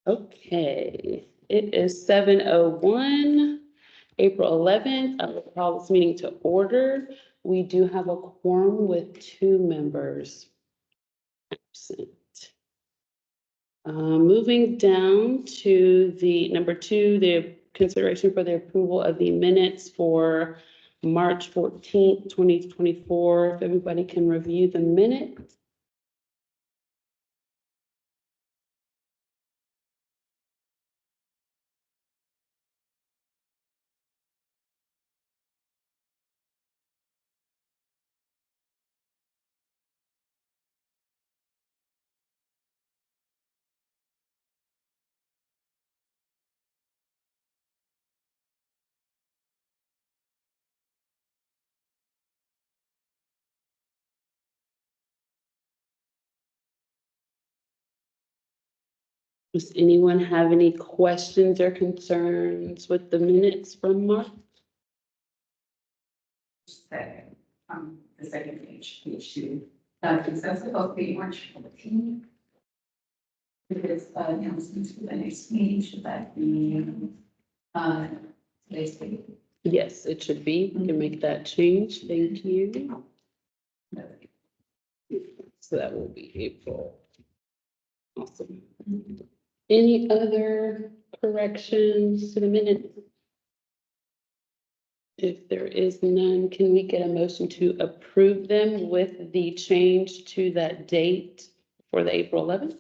Okay, it is 7:01, April 11th. I will call this meeting to order. We do have a quorum with 2 members absent. Moving down to the number 2, the consideration for the approval of the minutes for March 14th, 2024. If everybody can review the minutes. Does anyone have any questions or concerns with the minutes from March? Second, the second page 2. Consensus of the March 14th. Because, announcements for the next meeting, should that be, today's date? Yes, it should be. We can make that change. Thank you. So that will be April. Awesome. Any other corrections to the minutes? If there is none, can we get a motion to approve them with the change to that date for the April 11th?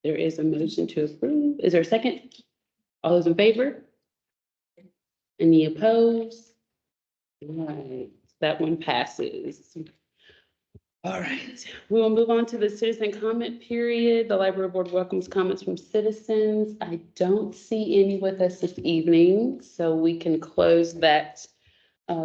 There is a motion to approve. Is there a second? All those in favor? Any opposed? All right, that one passes. All right, we will move on to the citizen comment period. The library board welcomes comments from citizens. I don't see any with us this evening, so we can close that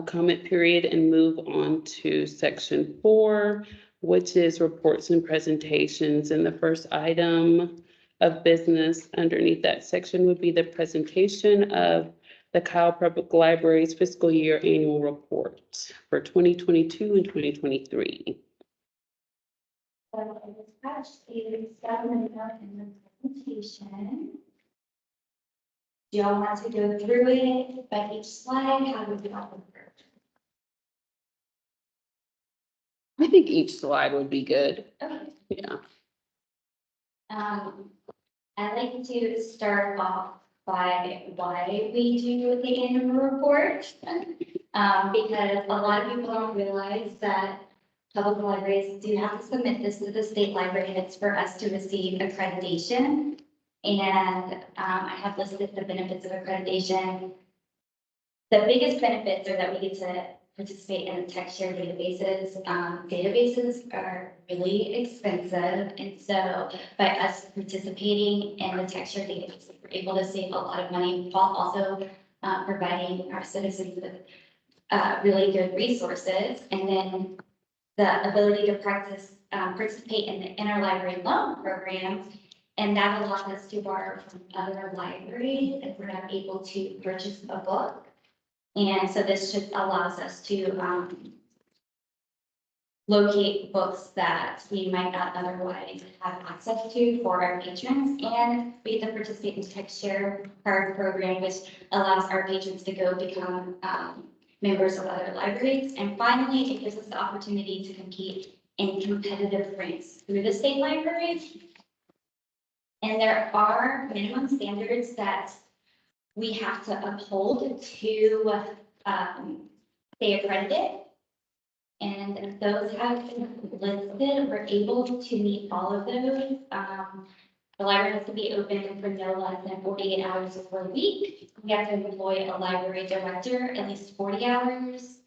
comment period and move on to section 4, which is reports and presentations. And the first item of business underneath that section would be the presentation of the Kyle Public Library's fiscal year annual report for 2022 and 2023. So I attached a settlement note in the presentation. Do y'all want to go through it by each slide? How would you all prefer? I think each slide would be good. Okay. Yeah. I'd like to start off by why we do the annual report. Because a lot of people don't realize that public libraries do have to submit this to the state library, and it's for us to receive accreditation. And I have listed the benefits of accreditation. The biggest benefits are that we get to participate in TechShare databases. Databases are really expensive, and so by us participating in the TechShare databases, we're able to save a lot of money while also providing our citizens with really good resources. And then the ability to participate in the interlibrary loan program, and that allows us to borrow from other libraries if we're not able to purchase a book. And so this just allows us to locate books that we might not otherwise have access to for our patrons. And we get to participate in TechShare card program, which allows our patrons to go become members of other libraries. And finally, it gives us the opportunity to compete in competitive ranks through the state library. And there are minimum standards that we have to uphold to stay accredited. And those have been listed. We're able to meet all of those. The library has to be open for no less than 48 hours per week. We have to employ a library director at least 40 hours.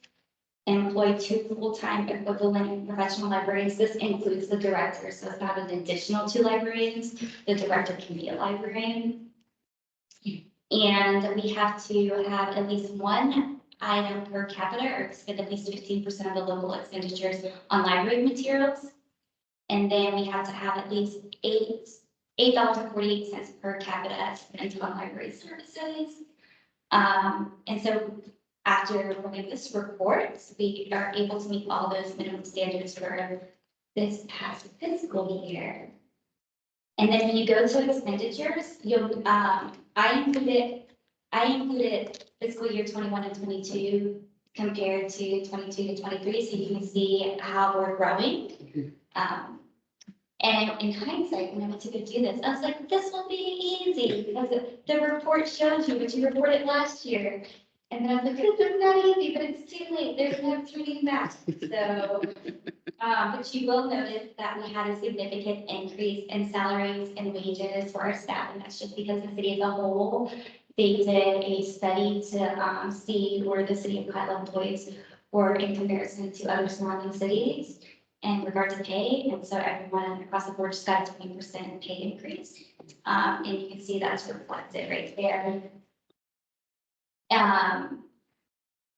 And employ 2 full-time equivalent professional librarians. This includes the director, so it's not an additional 2 librarians. The director can be a librarian. And we have to have at least 1 item per capita or spend at least 15% of the local expenditures on library materials. And then we have to have at least $8.48 per capita spent on library services. And so after reporting this report, we are able to meet all those minimum standards for this past fiscal year. And then when you go to expenditures, you'll, I included fiscal year 21 and 22 compared to 22 to 23, so you can see how we're growing. And in hindsight, when I went to go do this, I was like, this will be easy because the report shows you what you reported last year. And then I was like, this is not easy, but it's too late. There's no turning back. So, but you will notice that we had a significant increase in salaries and wages for our staff. And that's just because the city as a whole, they did a study to see where the city of Kyla employees were in comparison to other surrounding cities in regard to pay. And so everyone across the board just got a 20% pay increase. And you can see that's reflected right there.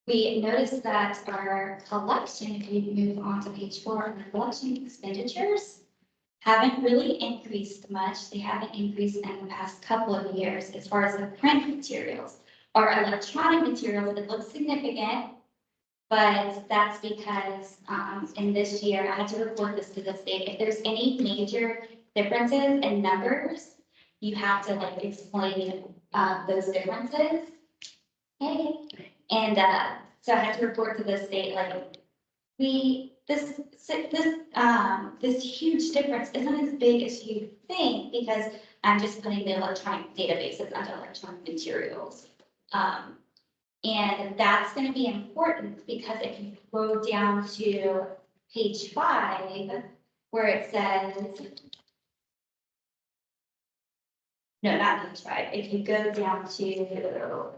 We noticed that our collection, if we move on to page 4, our collection expenditures haven't really increased much. They haven't increased in the past couple of years as far as the print materials. Our electronic materials, it looks significant, but that's because in this year, I had to report this to the state. If there's any major differences in numbers, you have to like explain those differences. Okay. And so I had to report to the state, like, this huge difference isn't as big as you think, because I'm just putting the electronic databases under electronic materials. And that's going to be important because if you go down to page 5, where it says, no, not page 5. If you go down to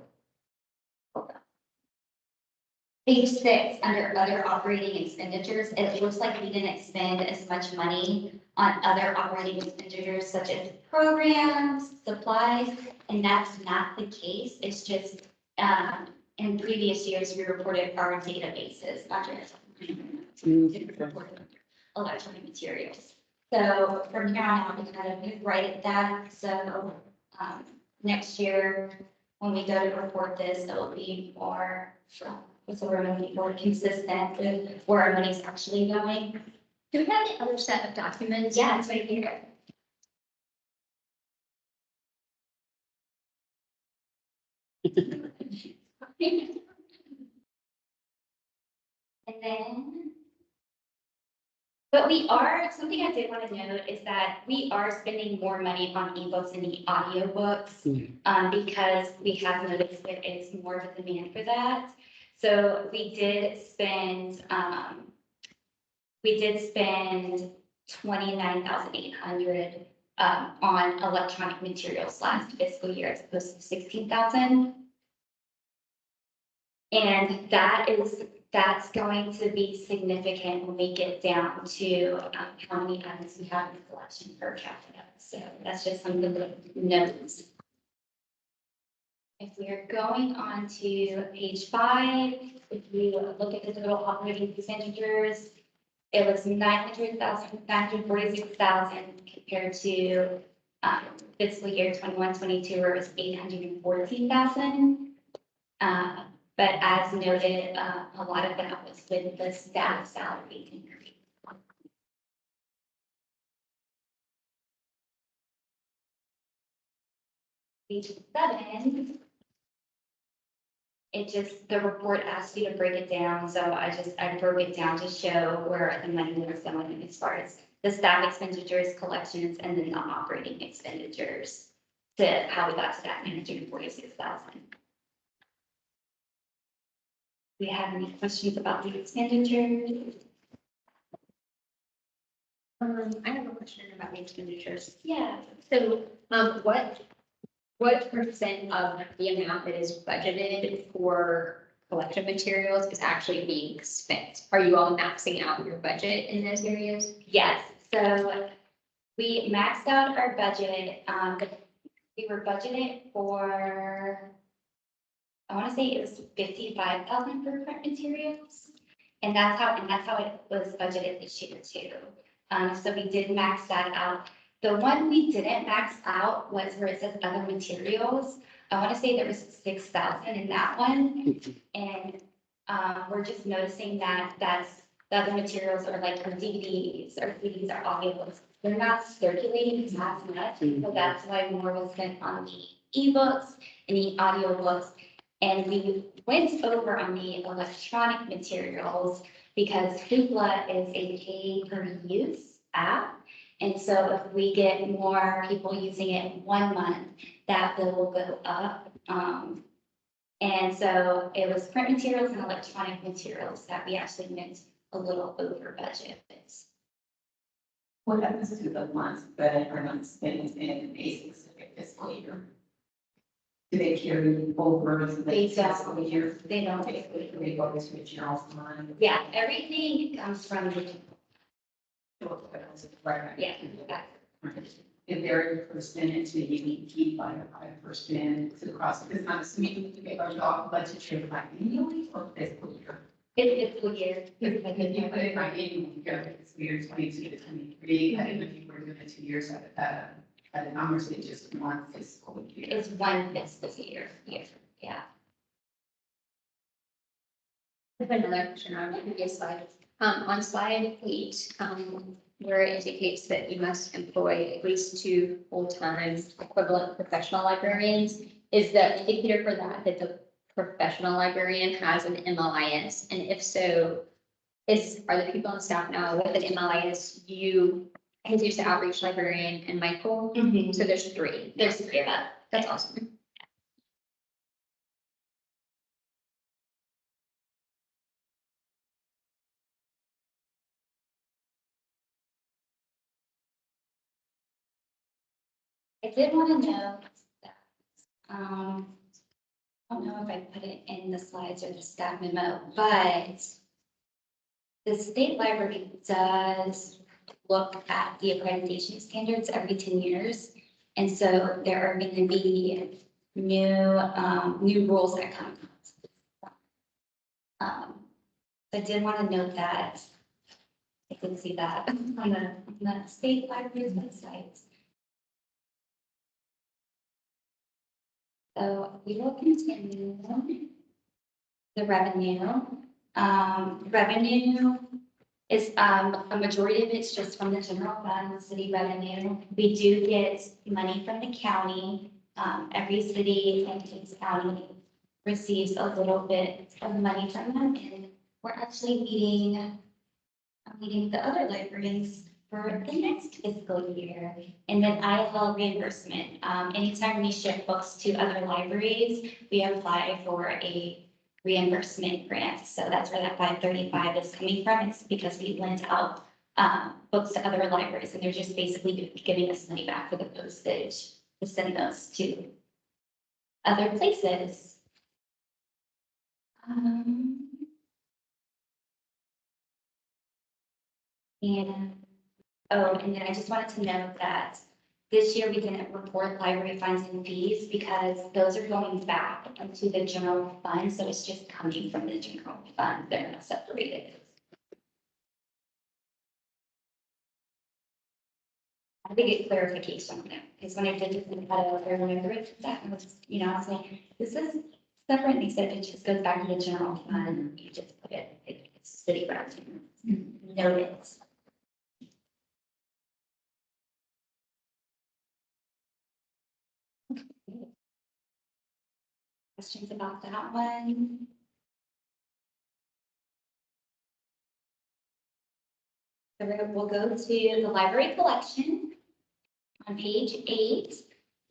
page 6, under other operating expenditures, it looks like we didn't spend as much money on other operating expenditures such as programs, supplies, and that's not the case. It's just in previous years, we reported our databases under electronic materials. So from here on out, we kind of write it that. So next year, when we go to report this, it'll be more, what's the word, more consistent with where our money's actually going. Do we have the other set of documents? Yeah, it's right here. And then, but we are, something I did want to note is that we are spending more money on ebooks and the audiobooks because we have noticed there is more of a demand for that. So we did spend 29,800 on electronic materials last fiscal year as opposed to 16,000. And that's going to be significant when we get down to how many items we have in the collection per capita. So that's just something to note. If we are going on to page 5, if you look at the total operating expenditures, it was 946,000 compared to fiscal year 21-22, where it was 814,000. But as noted, a lot of that was with the staff salary increase. Page 7. The report asks you to break it down, so I broke it down to show where the money was going as far as the staff expenditures, collections, and then the operating expenditures to how we got to that 946,000. Do we have any questions about the expenditures? I have a question about the expenditures. Yeah. So, what percent of the amount that is budgeted for collection materials is actually being spent? Are you all maxing out your budget in those areas? Yes, so we maxed out our budget. We were budgeted for, I want to say it was 55,000 for print materials. And that's how it was budgeted this year too. So we did max that out. The one we didn't max out was where it says other materials. I want to say there was 6,000 in that one. And we're just noticing that the other materials are like our DVDs, our CDs, our audiobooks. They're not circulating as much, so that's why more was spent on the ebooks and the audiobooks. And we went over on the electronic materials because Hoopla is a pay-per-use app. And so if we get more people using it 1 month, that bill will go up. And so it was print materials and electronic materials that we actually went a little over budget. What happens to the ones that are not spent in a specific fiscal year? Do they carry over the They next fiscal year? They don't. They go to a general fund? Yeah, everything comes from the, Right. yeah. If they're a percentage that you need to keep by a percent to the cost, it's not assuming you get our budget trip by annually or fiscal year. It's a year. If you put it by annual, you go to fiscal year 22 to 23, and if you were doing it 2 years at a number, so just 1 fiscal year. It's one fiscal year, yeah. I have another question on the previous slide. On slide 8, where it indicates that you must employ at least 2 full-time equivalent professional librarians, is the indicator for that the professional librarian has an MLIS? And if so, are the people on staff now with an MLIS, Jesus Outreach Librarian and Michael? So there's 3. That's awesome. I did want to note that, I don't know if I put it in the slides or the staff memo, but the state library does look at the accreditation standards every 10 years. And so there are going to be new rules that come. I did want to note that. I can see that on the state library's website. So we will continue the revenue. Revenue is, a majority of it's just from the general fund, city revenue. We do get money from the county. Every city and Kings County receives a little bit of money from them, and we're actually meeting the other libraries for the next fiscal year. And then IFL reimbursement. Anytime we ship books to other libraries, we apply for a reimbursement grant. So that's where that 535 is coming from. It's because we lent out books to other libraries, and they're just basically giving us money back for the postage to send those to other places. And then I just wanted to note that this year we didn't report library funds and fees because those are going back into the general fund. So it's just coming from the general fund. They're not separated. I think it's clarification there, because when I did this in the title, I remember that I was, I was like, this is separate. And they said it just goes back to the general fund. You just put it, it's city revenue. Noted. Questions about that one? So we'll go to the library collection on page 8.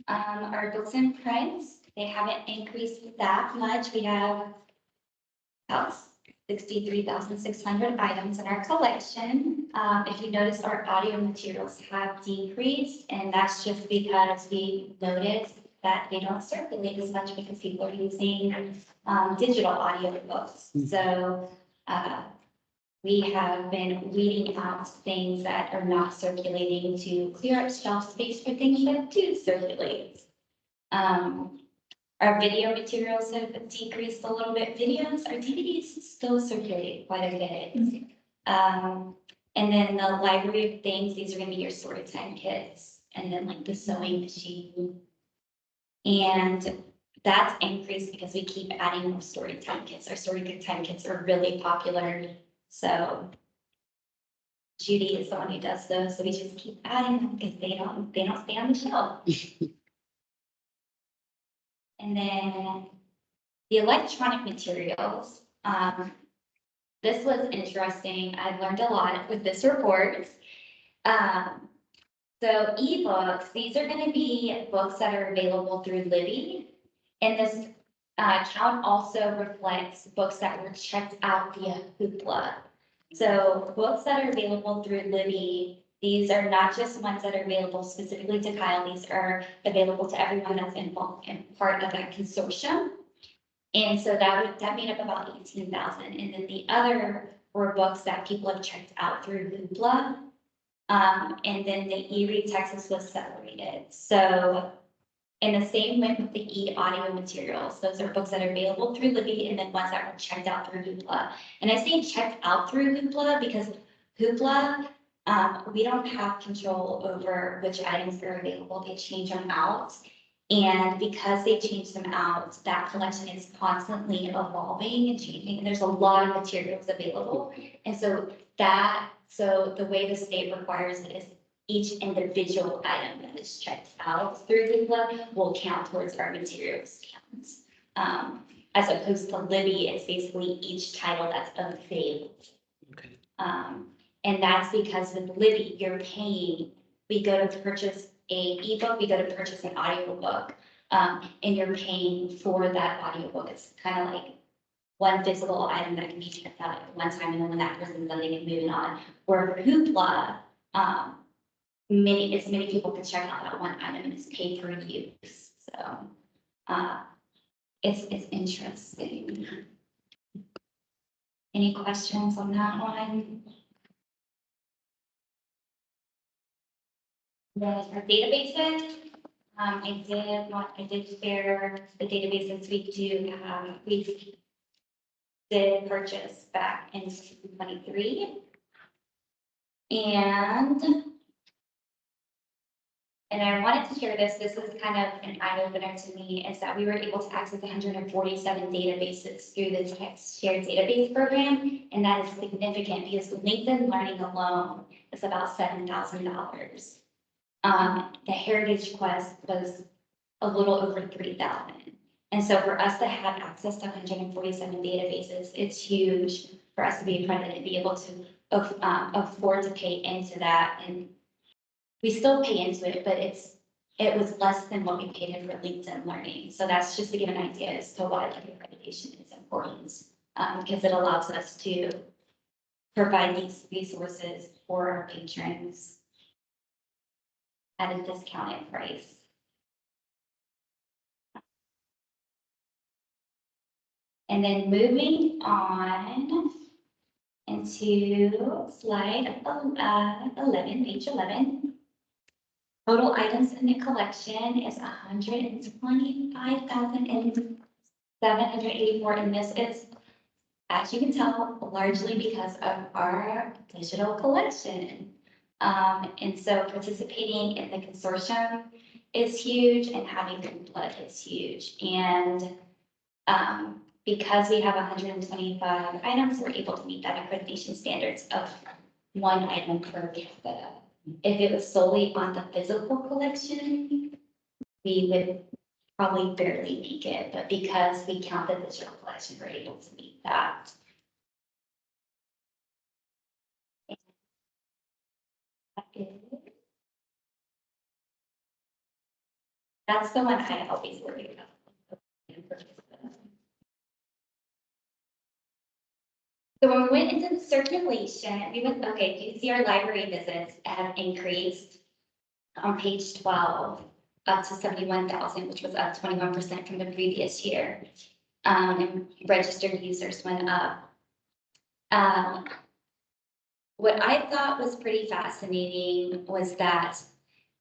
Our books and prints, they haven't increased that much. We have about 63,600 items in our collection. If you notice, our audio materials have decreased, and that's just because we noticed that they don't circulate as much because people are using digital audio books. So we have been weeding out things that are not circulating to clear up shelf space for things that do circulate. Our video materials have decreased a little bit. Videos, our DVDs still circulate quite a bit. And then the library of things, these are going to be your story time kits, and then like the sewing machine. And that's increased because we keep adding more story time kits. Our story time kits are really popular, so Judy is the one who does those, so we just keep adding them because they don't stay on the shelf. And then the electronic materials, this was interesting. I learned a lot with this report. So ebooks, these are going to be books that are available through Libby. And this count also reflects books that were checked out via Hoopla. So books that are available through Libby, these are not just ones that are available specifically to Kyle, these are available to everyone that's involved in part of that consortium. And so that made up about 18,000. And then the other were books that people have checked out through Hoopla. And then the eRead Texas was separated. So, and the same went with the e-audio materials. Those are books that are available through Libby and then ones that were checked out through Hoopla. And I say checked out through Hoopla because Hoopla, we don't have control over which items are available. They change them out. And because they change them out, that collection is constantly evolving and changing. And there's a lot of materials available. And so the way the state requires it is each individual item that is checked out through Hoopla will count towards our materials counts. As opposed to Libby, it's basically each title that's available. Okay. And that's because with Libby, you're paying, we go to purchase a ebook, we go to purchase an audiobook, and you're paying for that audiobook. It's kind of like one physical item that can be checked out at one time, and then when that person's done, they can move it on. Where Hoopla, many people can check out that one item and it's paid for use. So, it's interesting. Any questions on that one? Then our databases, I did share the databases we did purchase back in 2023. And I wanted to share this is kind of an eye opener to me, is that we were able to access 147 databases through the text shared database program. And that is significant because LinkedIn Learning alone is about $7,000. The Heritage Quest was a little over 3,000. And so for us to have access to 147 databases, it's huge for us to be accredited and be able to afford to pay into that. And we still pay into it, but it was less than what we paid in for LinkedIn Learning. So that's just to give an idea as to why accreditation is important, because it allows us to provide these resources for our patrons at a discounted price. And then moving on into slide 11, page 11. Total items in the collection is 125,784, and this is, as you can tell, largely because of our digital collection. And so participating in the consortium is huge, and having input is huge. And because we have 125 items, we're able to meet that accreditation standards of one item per capita. If it was solely on the physical collection, we would probably barely make it, but because we count the digital collection, we're able to meet that. That's the one I always worry about. So when we went into the circulation, okay, you see our library visits have increased on page 12 up to 71,000, which was up 21% from the previous year. And registered users went up. What I thought was pretty fascinating was that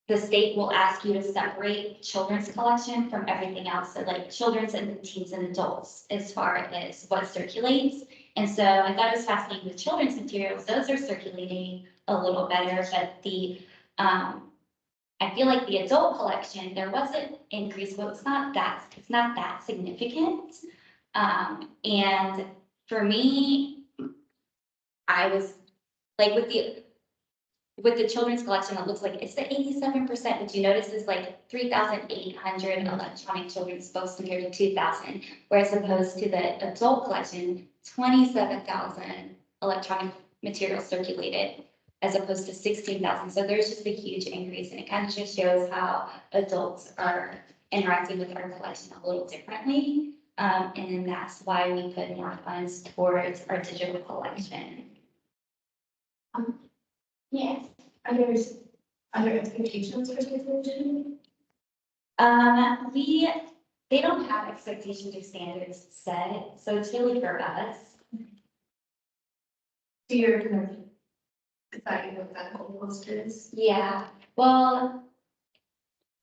the state will ask you to separate children's collection from everything else. So like children's and teens and adults as far as what circulates. And so I thought it was fascinating with children's materials. Those are circulating a little better, but the I feel like the adult collection, there was an increase, but it's not that significant. And for me, I was like with the children's collection, it looks like it's the 87%, but you notice it's like 3,800 electronic children's books compared to 2,000, whereas opposed to the adult collection, 27,000 electronic materials circulated as opposed to 16,000. So there's just a huge increase, and it kind of just shows how adults are interacting with our collection a little differently. And then that's why we put more funds towards our digital collection. Yes. Are there expectations for circulation? They don't have expectations or standards set, so it's really for us. So you're kind of deciding what that goal post is? Yeah, well,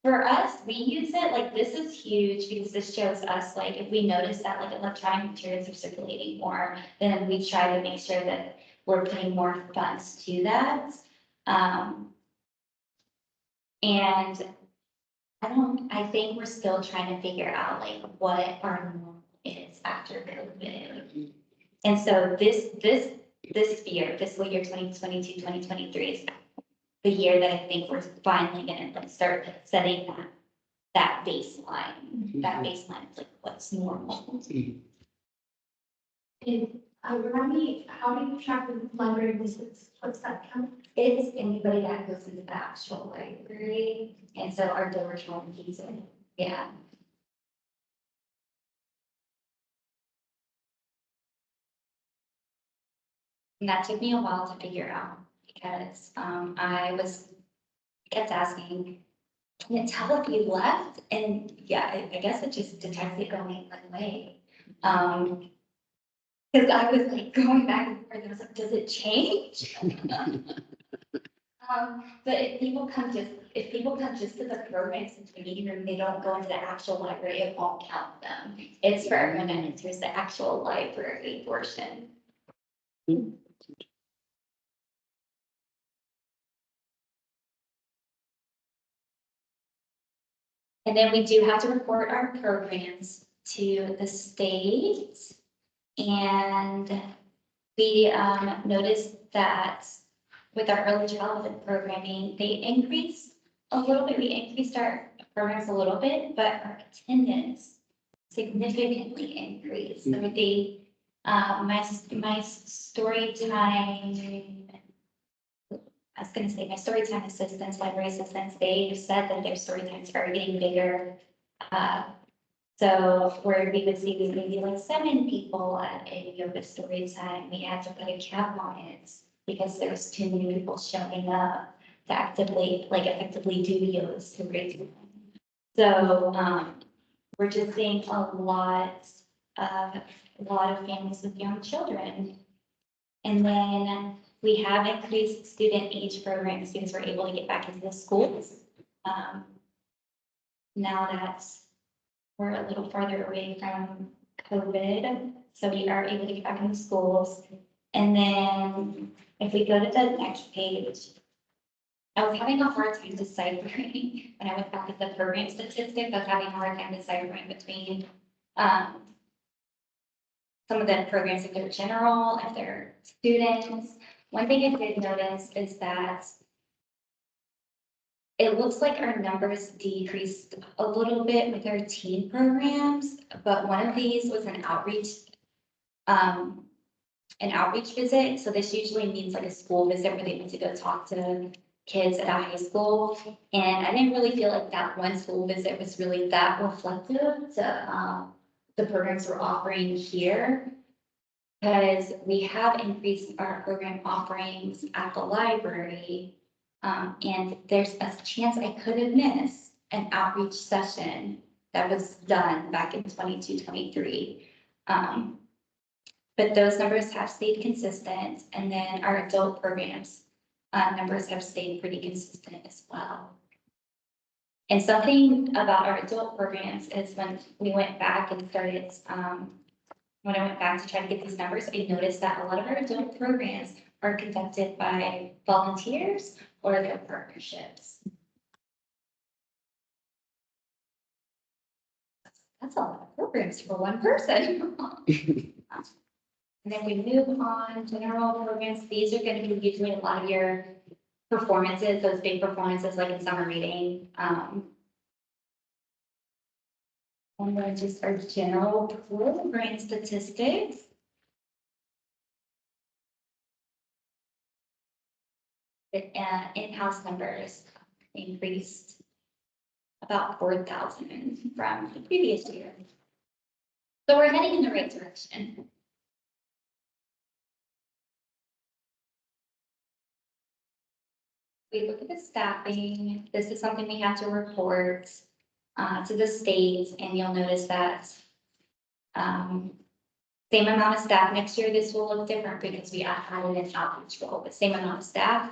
for us, we use it, like, this is huge because this shows us, like, if we notice that like electronic materials are circulating more, then we try to make sure that we're putting more funds to that. And I think we're still trying to figure out like what our norm is after COVID. And so this year, fiscal year 2022, 2023 is the year that I think we're finally gonna like start setting that baseline, of like what's normal. And remind me, how do you track the library visits? What's that count? It's anybody that goes into the actual library, and so our door count keeps it, yeah. And that took me a while to figure out, because I kept asking, can it tell if you left? And yeah, I guess it just detects it going away. Because I was like going back and forth, I was like, does it change? But if people come just to the programs in the meeting room, they don't go into the actual library, it won't count them. It's for everyone that enters the actual library portion. And then we do have to report our programs to the state. And we noticed that with our early childhood programming, they increased a little bit. We increased our programs a little bit, but our attendance significantly increased. So they, my story time, I was gonna say my story time assistants, library assistants, they've said that their story times are getting bigger. So where we would see maybe like 7 people at a yoga story time, we had to put a cap on it because there's too many people showing up to effectively do yoga story time. So we're just seeing a lot of families with young children. And then we have increased student age programs because we're able to get back into the schools. Now that we're a little farther away from COVID, so we are able to get back into schools. And then if we go to the next page, I was having a hard time deciphering when I went back at the program statistics. I was having a hard time deciphering between some of the programs, if they're general, if they're students. One thing I did notice is that it looks like our numbers decreased a little bit with our teen programs, but one of these was an outreach visit. So this usually means like a school visit where they went to go talk to kids at a high school. And I didn't really feel like that one school visit was really that reflective to the programs we're offering here. Because we have increased our program offerings at the library. And there's a chance I could have missed an outreach session that was done back in 22, 23. But those numbers have stayed consistent. And then our adult programs numbers have stayed pretty consistent as well. And something about our adult programs is when we went back and started, when I went back to try to get these numbers, I noticed that a lot of our adult programs are conducted by volunteers or their partnerships. That's a lot of programs for one person. And then we move on, general programs, these are gonna be usually a lot of your performances, those big performances like in summer reading. And then just our general program statistics. The in-house numbers increased about 4,000 from the previous year. So we're heading in the right direction. We look at the staffing, this is something we have to report to the state, and you'll notice that same amount of staff next year, this will look different because we added an outreach role, but same amount of staff.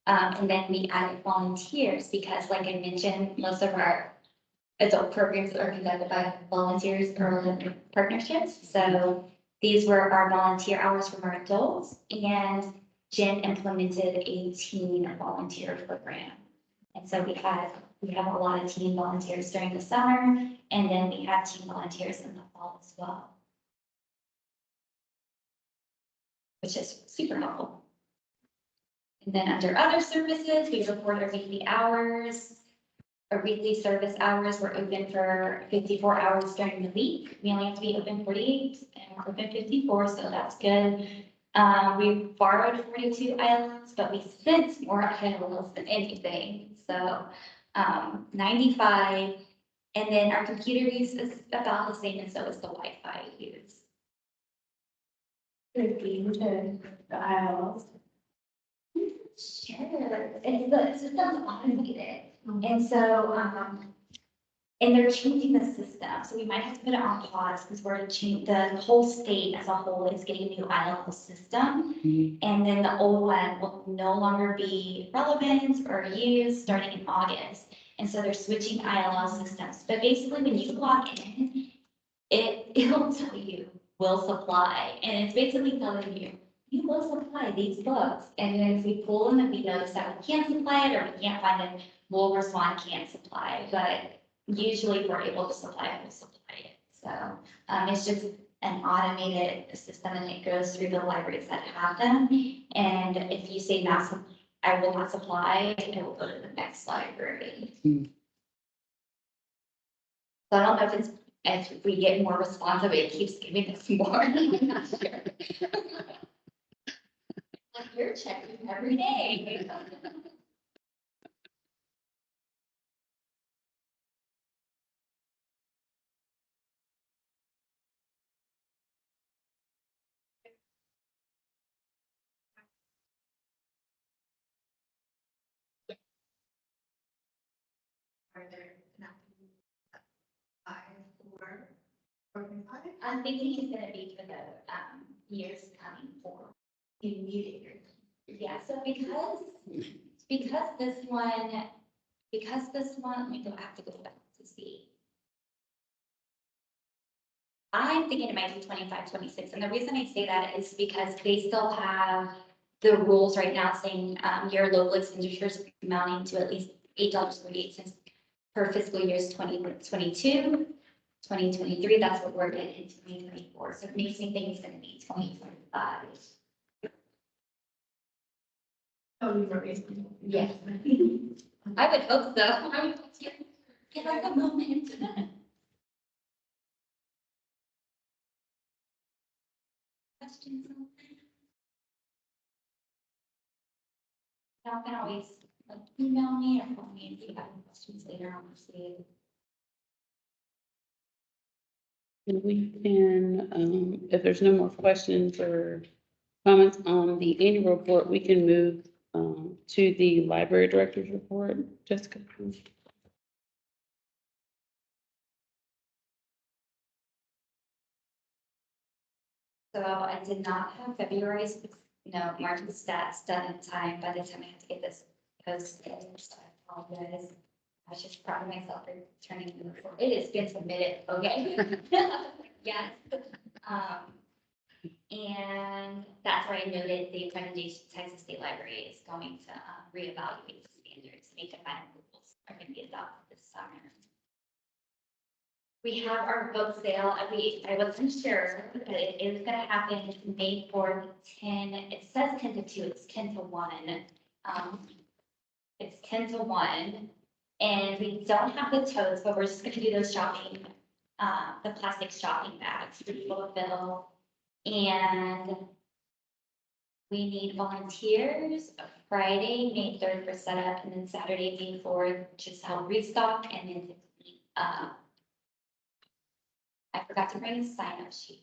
And then we added volunteers because like I mentioned, most of our adult programs are conducted by volunteers or partnerships. So these were our volunteer hours from our adults, and Jen implemented a teen volunteer program. And so we have a lot of teen volunteers during the summer, and then we have teen volunteers in the fall as well, which is super helpful. And then under other services, we report our weekly hours. Our weekly service hours were open for 54 hours during the week. We only have to be open 48 and we're open 54, so that's good. We borrowed 42 islands, but we spent more islands than anything. So 95. And then our computer use is about the same, and so is the Wi-Fi use. 15 to the aisles. Sure, and the system's automated, and so, and they're changing the system, so we might have to put it on pause, because we're changing, the whole state as a whole is getting a new ILO system. And then the old one will no longer be relevant or used starting in August, and so they're switching ILO systems, but basically when you log in, it'll tell you, will supply, and it's basically telling you, you will supply these books, and then if we pull them and we notice that we can't supply it or we can't find it, we'll respond can't supply, but usually if we're able to supply it, we'll supply it. So it's just an automated system, and it goes through the libraries that have them. And if you say not, I will not supply, it will go to the next library. So I don't know if we get more responsive, it keeps giving us more. I'm not sure. Like you're checking every day. Are there enough? 5 or 5? I'm thinking it's gonna be for the years coming forward. Immediately. Yeah, so because this one, let me go, I have to go back to see. I'm thinking it might be 25, 26, and the reason I say that is because they still have the rules right now saying your local expenditures amounting to at least $8.48 per fiscal years 2022, 2023, that's what we're in 2024, so it makes me think it's gonna be 2025. Oh, you were raising. Yes. I would hope so. I would get like a moment. Questions? Y'all can always like email me or call me if you have any questions later on. And we can, if there's no more questions or comments on the annual report, we can move to the library director's report. Jessica. So I did not have February's, March's stats done in time by the time I had to get this posted. So I apologize. I was just proud of myself for turning in the report. It has been submitted, okay? Yes. And that's where I noted the accreditation Texas State Library is going to reevaluate the standards, make the final rules are going to be adopted this summer. we have our book sale, I wasn't sure, but it is gonna happen May 4th, 10, it says 10 to 2, it's 10 to 1. It's 10 to 1, and we don't have the totes, but we're just gonna do those shopping, the plastic shopping bags for people to fill. And we need volunteers Friday, May 3rd for setup, and then Saturday, May 4th, just help restock, and then, I forgot to bring a sign-up sheet.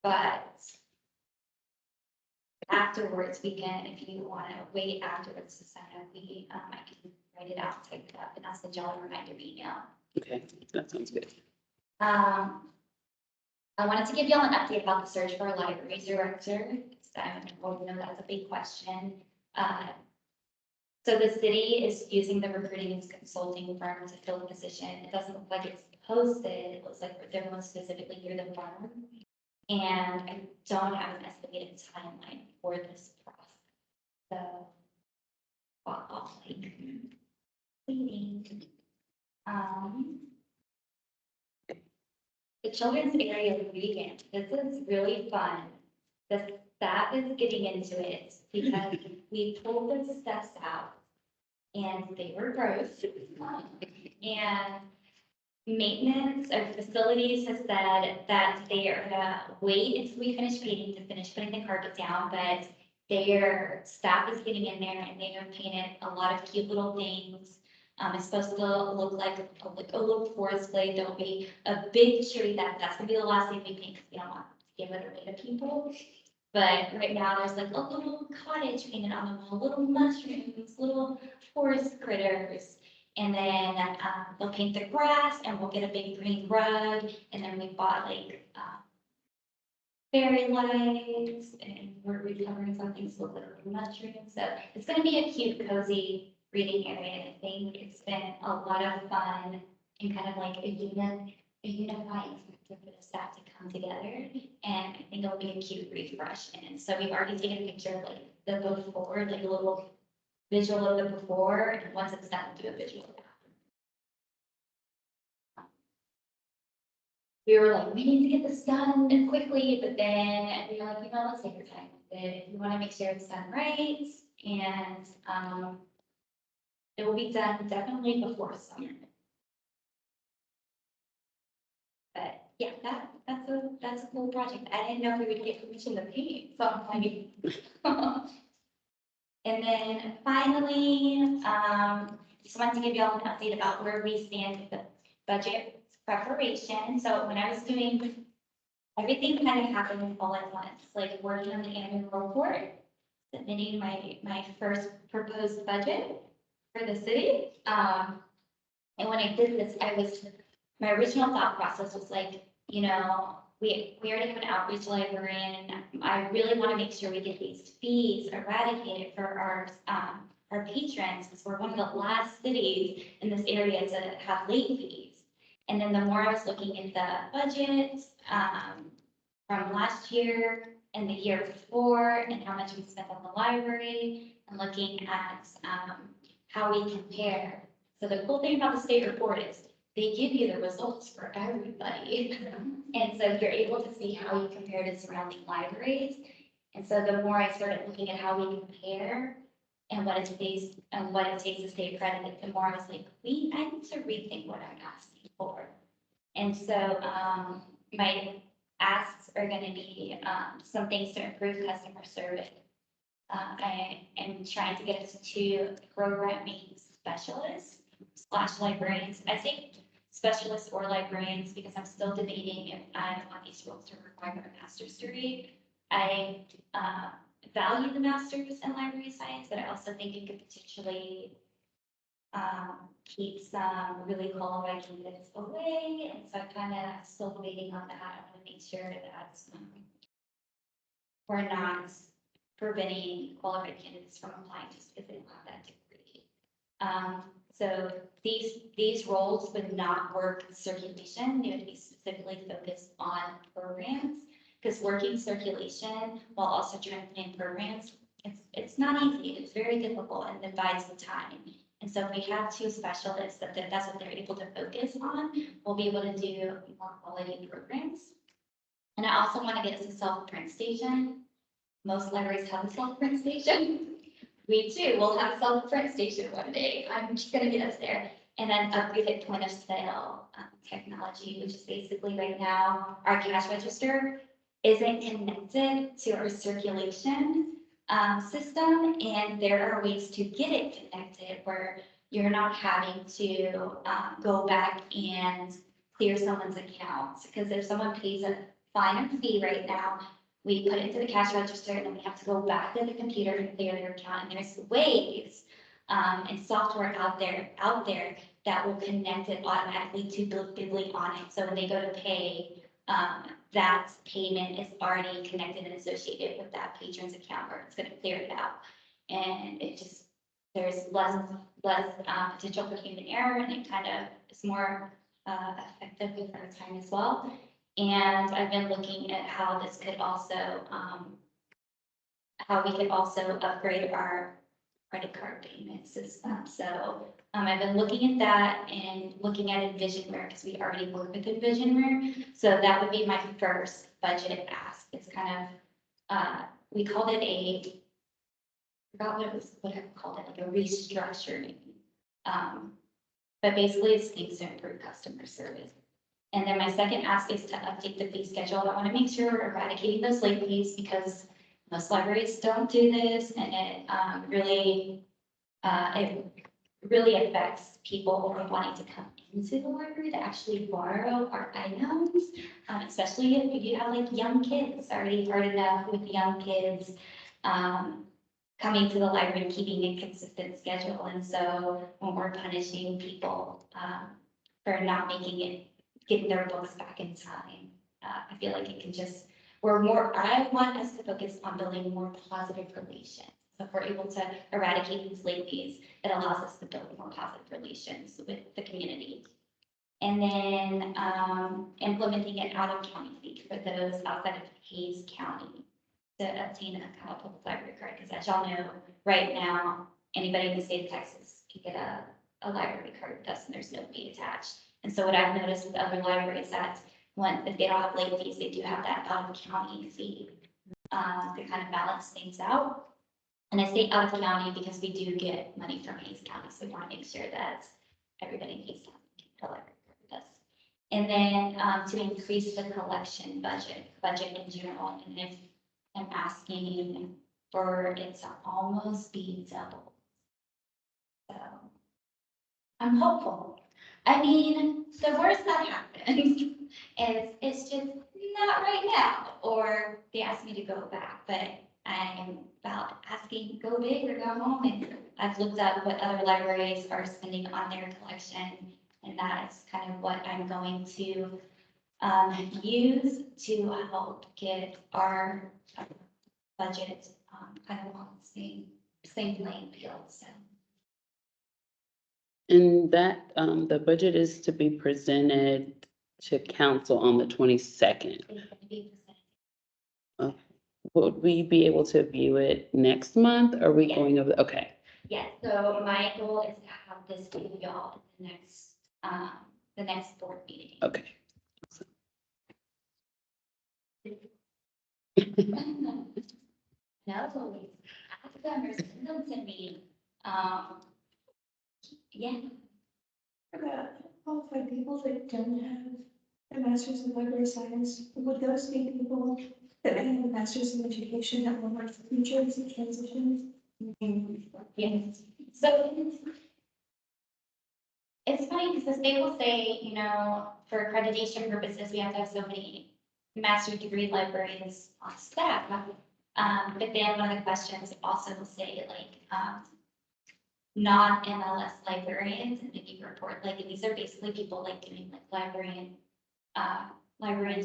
But afterwards, we can, if you want to wait afterwards to sign up, I can write it out, type it up, and I'll send y'all a reminder email. Okay, that sounds good. I wanted to give y'all an update about the search for a library director. I know that's a big question. So the city is using the recruiting and consulting firm to fill the position. It doesn't look like it's posted. It looks like they're most specifically near the farm. And I don't have an estimated timeline for this process. So, I'll like waiting. The children's area weekend, this is really fun. The staff is getting into it because we pulled the steps out and they were gross. And maintenance or facilities has said that they are gonna wait until we finish painting to finish putting the carpet down, but their staff is getting in there and they have painted a lot of cute little things. It's supposed to look like a little forest glade. There'll be a big tree that's gonna be the last thing we paint because we don't want to give it away to people. But right now there's like a little cottage painted on the wall, little mushrooms, little forest critters. And then they'll paint the grass and we'll get a big green rug. And then we bought like fairy lights and we're recovering something so little mushrooms. So it's gonna be a cute, cozy reading area. And I think it's been a lot of fun and kind of like a unifying factor for the staff to come together. And I think it'll be a cute refresh. And so we've already taken a picture of like the before, like a little visual of the before, and once it's done, we'll do a visual. We were like, we need to get this done quickly, but then we were like, let's take our time with it. We want to make sure it's done right, and it will be done definitely before summer. But yeah, that's a cool project. I didn't know if we would get permission to paint, so I'm like. And then finally, just wanted to give you all an update about where we stand with the budget preparation. So when I was doing, everything kind of happened all at once, like working on the annual report, submitting my first proposed budget for the city. And when I did this, my original thought process was like, we already have an outreach librarian. I really want to make sure we get these fees eradicated for our patrons, because we're one of the last cities in this area to have late fees. And then the more I was looking at the budget from last year and the year before, and how much we spent on the library, and looking at how we compare. So the cool thing about the state report is they give you the results for everybody. And so you're able to see how you compare to surrounding libraries. And so the more I started looking at how we compare and what it takes to stay accredited, the more I was like, I need to rethink what I'm asking for. And so my asks are going to be some things to improve customer service. I am trying to get us to programming specialists / librarians. I think specialists or librarians, because I'm still debating if I want these roles to require a master's degree. I value the master's in library science, but I also think it could potentially keep some really qualified candidates away. And so I'm kind of still waiting on that. I want to make sure that we're not preventing qualified candidates from applying just because they don't have that degree. So these roles would not work in circulation. They would be specifically focused on programs, because working circulation while also trying to plan programs, it's not easy. It's very difficult and divides the time. And so if we have two specialists that's what they're able to focus on, we'll be able to do more quality programs. And I also want to get us a self-print station. Most libraries have a self-print station. We too will have a self-print station one day. I'm just gonna get us there. And then upgraded point of sale technology, which is basically right now, our cash register isn't connected to our circulation system. And there are ways to get it connected where you're not having to go back and clear someone's accounts. Because if someone pays a fine or fee right now, we put it into the cash register and then we have to go back to the computer and clear their account. And there's ways and software out there that will connect it automatically to BiblionX. So when they go to pay, that payment is already connected and associated with that patron's account where it's going to clear it out. And it just, there's less potential for human error, and it kind of is more effective with our time as well. And I've been looking at how this could also, how we could also upgrade our credit card payment system. So I've been looking at that and looking at Envisionware because we already work with Envisionware. So that would be my first budget ask. It's kind of, we called it a, I forgot what I called it, like a restructuring. But basically it's things to improve customer service. And then my second ask is to update the fee schedule. I want to make sure we're eradicating those late fees because most libraries don't do this, and it really affects people who are wanting to come into the library to actually borrow our items, especially if you have like young kids. I already heard enough with young kids coming to the library and keeping a consistent schedule. And so when we're punishing people for not getting their books back in time, I feel like it can just, I want us to focus on building more positive relations. So if we're able to eradicate these late fees, it allows us to build more positive relations with the community. And then implementing an out-of-county fee for those outside of Hayes County to obtain a public library card. Because as y'all know, right now, anybody in the state of Texas can get a library card with us, and there's no fee attached. And so what I've noticed with other libraries that if they don't have late fees, they do have that out-of-county fee to kind of balance things out. And I say out-of-county because we do get money from Hayes County, so we want to make sure that everybody in Hayes County can get a library card with us. And then to increase the collection budget in general, and if I'm asking for it to almost be double. So I'm hopeful. I mean, the worst that happens is it's just not right now, or they ask me to go back, but I'm about asking go big or go home. And I've looked up what other libraries are spending on their collection, and that is kind of what I'm going to use to help get our budget kind of on the same playing field. So. And that, the budget is to be presented to council on the 22nd. It's going to be presented. Would we be able to view it next month? Or are we going over, okay. Yes, so my goal is to have this with y'all at the next board meeting. Okay. No, it's always, academics, don't send me, yeah. For the qualified people that don't have a master's in library science, would those be people that have a master's in education that will work for futures and transitions? Yes, so it's funny because the state will say, you know, for accreditation purposes, we have to have so many master's degree librarians on staff. But then one of the questions also will say like, non-MLS librarians, and then you report, like, and these are basically people like doing like librarian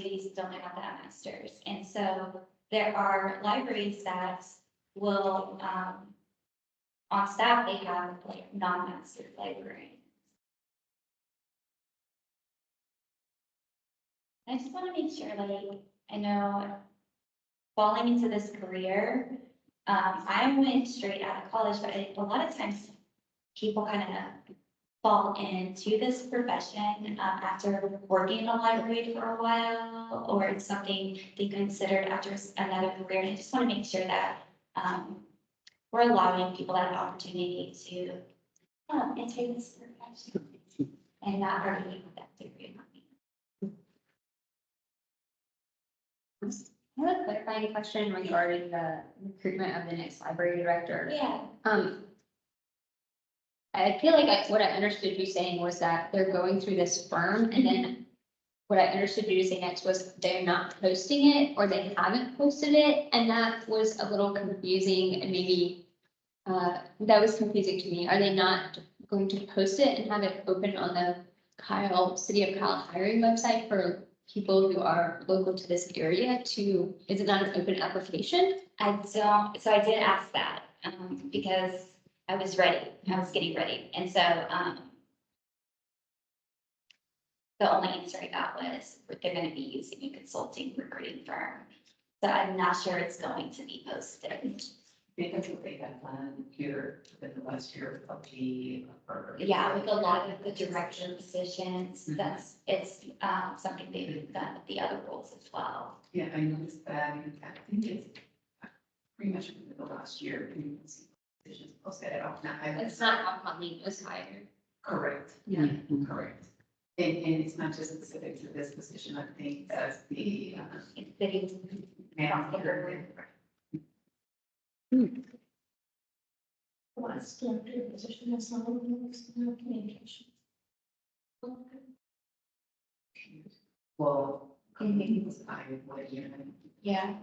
duties, don't have that master's. And so there are libraries that will, on staff, they have like non-master librarians. I just want to make sure, like, I know falling into this career, I went straight out of college, but a lot of times people kind of fall into this profession after working in a library for a while, or it's something they considered after another career. And I just want to make sure that we're allowing people that opportunity to enter this profession and not already have that degree. I have a clarifying question regarding the recruitment of the next library director. Yeah. I feel like what I understood you saying was that they're going through this firm, and then what I understood you to say next was they're not posting it, or they haven't posted it, and that was a little confusing, and maybe that was confusing to me. Are they not going to post it and have it open on the City of Kyle hiring website for people who are local to this area to, is it not an open application? I don't, so I did ask that, because I was ready, I was getting ready, and so, the only answer I got was, they're gonna be using a consulting recruiting firm. So I'm not sure it's going to be posted. Because what they have done here within the last year of the. Yeah, with a lot of the director positions, it's, something they've done with the other roles as well. Yeah, I noticed that, in fact, I think it's pretty much within the last year, you can see positions posted at all. Now, It's not how Colleen was hired. Correct. Yeah. Correct. And it's not just specific to this position, I think that's the, It's fitting. manager. Last director position is not open, no communication. Well, I was, I, what year? Yeah.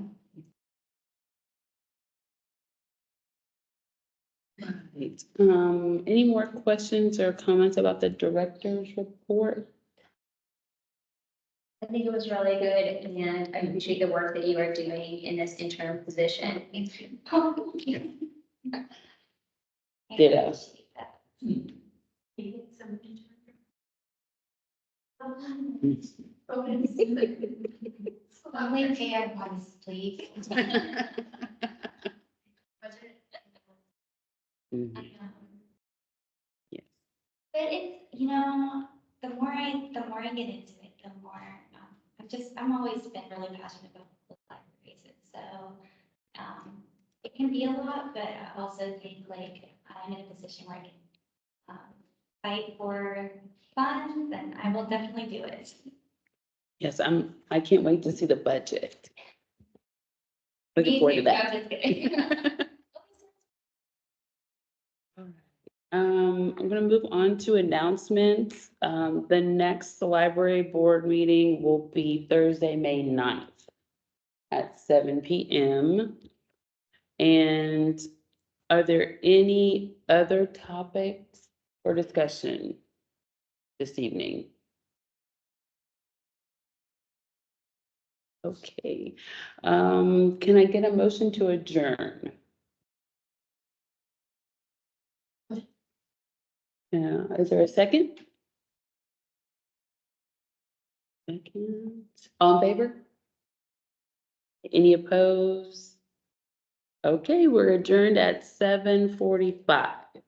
Right. Any more questions or comments about the director's report? I think it was really good, and I appreciate the work that you are doing in this interim position. Ditto. Only pay our ones, please. Mhm. Yes. But it's, the more I get into it, the more, I'm always been really passionate about the libraries. And so, it can be a lot, but I also think like I'm in a position where I can, fight for funds, and I will definitely do it. Yes, I can't wait to see the budget. Looking forward to Me too. that. I'm just kidding. I'm gonna move on to announcements. The next library board meeting will be Thursday, May 9th at 7 PM. And are there any other topics for discussion this evening? Okay, can I get a motion to adjourn? Yeah, is there a second? Second, all in favor? Any opposed? Okay, we're adjourned at 7:45.